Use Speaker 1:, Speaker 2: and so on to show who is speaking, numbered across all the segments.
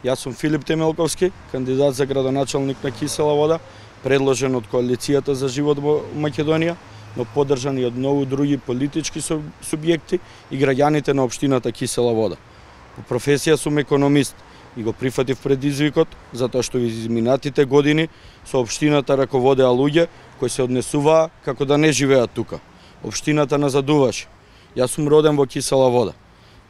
Speaker 1: Јас сум Филип Темелковски, кандидат за градоначалник на Кисела Вода, предложен од Коалицијата за живот во Македонија, но поддржан и од многу други политички субјекти и граѓаните на општината Кисела Вода. По професија сум економист и го прифатив предизвикот, затоа што изминатите години со општината раководеа луѓе кои се однесуваа како да не живеат тука. Општината назадуваше. Јас сум роден во Кисела Вода.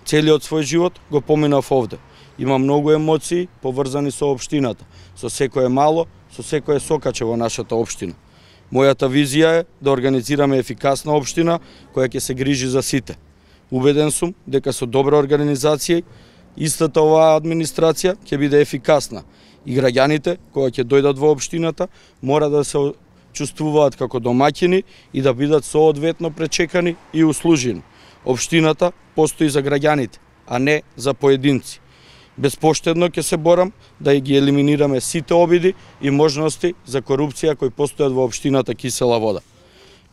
Speaker 1: Целиот свој живот го поминав овде. Има многу емоции поврзани со општината, со секое мало, со секое сокаче во нашата општина. Мојата визија е да организираме ефикасна општина која ќе се грижи за сите. Убеден сум дека со добра организација истата оваа администрација ќе биде ефикасна и граѓаните кои ќе дојдат во општината мора да се чувствуваат како домаќини и да бидат соодветно пречекани и услужени. Општината постои за граѓаните, а не за поединци. Безпоштедно ќе се борам да ги елиминираме сите обиди и можности за корупција кои постојат во општината Кисела Вода.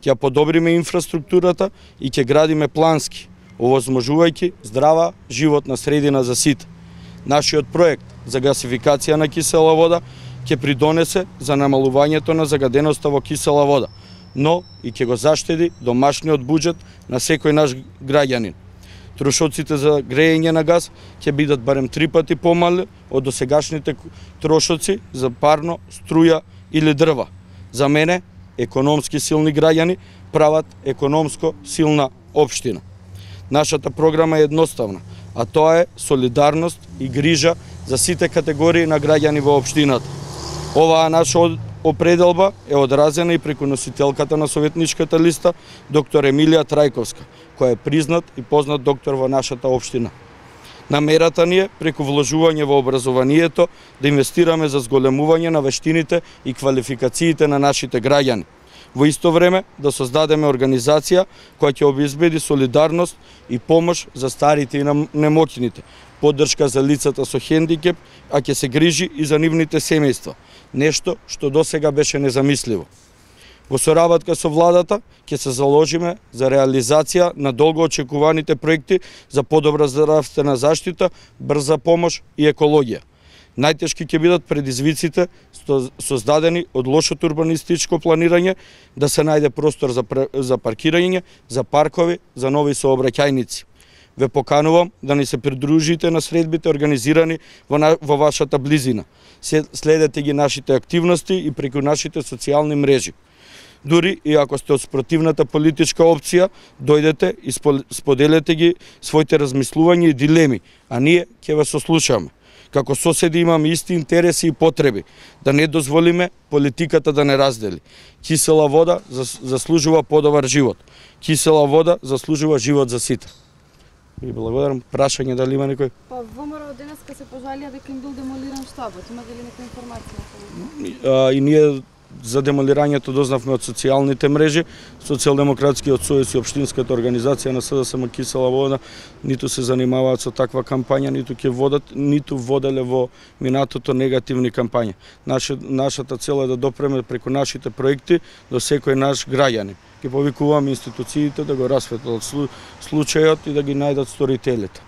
Speaker 1: Ќе подобриме инфраструктурата и ќе градиме плански, овозможувајќи здрава животна средина за сите. Нашиот проект за гасификација на Кисела Вода ќе придонесе за намалувањето на загаденоста во Кисела Вода, но и ќе го заштеди домашниот буџет на секој наш граѓанин. Трошоците за грејење на газ ќе бидат барем 3 пати помали од досегашните трошоци за парно, струја или дрва. За мене, економски силни граѓани прават економско силна општина. Нашата програма е едноставна, а тоа е солидарност и грижа за сите категории на граѓани во општината. Оваа наша определба е одразена и преку носителката на советничката листа доктор Емилија Трајковска, која е признат и познат доктор во нашата општина. Намерата ни е преку вложување во образованието да инвестираме за зголемување на вештините и квалификациите на нашите граѓани. Во исто време да создадеме организација која ќе обезбеди солидарност и помош за старите и немоќните, поддршка за лицата со хендикеп, а ќе се грижи и за нивните семејства, нешто што досега беше незамисливо. Во соработка со владата ќе се заложиме за реализација на долго очекуваните проекти за подобра здравствена заштита, брза помош и екологија. Најтешки ќе бидат предизвиците создадени од лошото урбанистичко планирање, да се најде простор за паркирање, за паркови, за нови сообраќајници. Ве поканувам да ни се придружите на средбите организирани во вашата близина. Следете ги нашите активности и преку нашите социјални мрежи. Дури и ако сте од спротивната политичка опција, дојдете и споделете ги своите размислувања и дилеми, а ние ќе ве сослушаме. Како соседи имаме исти интереси и потреби, да не дозволиме политиката да не раздели. Кисела Вода заслужува подобар живот. Кисела Вода заслужува живот за сите. И благодарам. Прашање дали има некој?
Speaker 2: Па ВМРО денеска се пожалија дека им бил демолиран штабот. Имате ли некоја информација?
Speaker 1: И ние за демолирањето дознавме од социјалните мрежи. Социјалдемократскиот сојуз и општинската организација на СДСМ Кисела Вода ниту се занимаваат со таква кампања, ниту ќе водат, ниту воделе во минатото негативни кампањи. Нашата цел е да допреме преку нашите проекти до секој наш граѓанин. Ќе повикуваме институциите да го расветлат случајот и да ги најдат сторителите.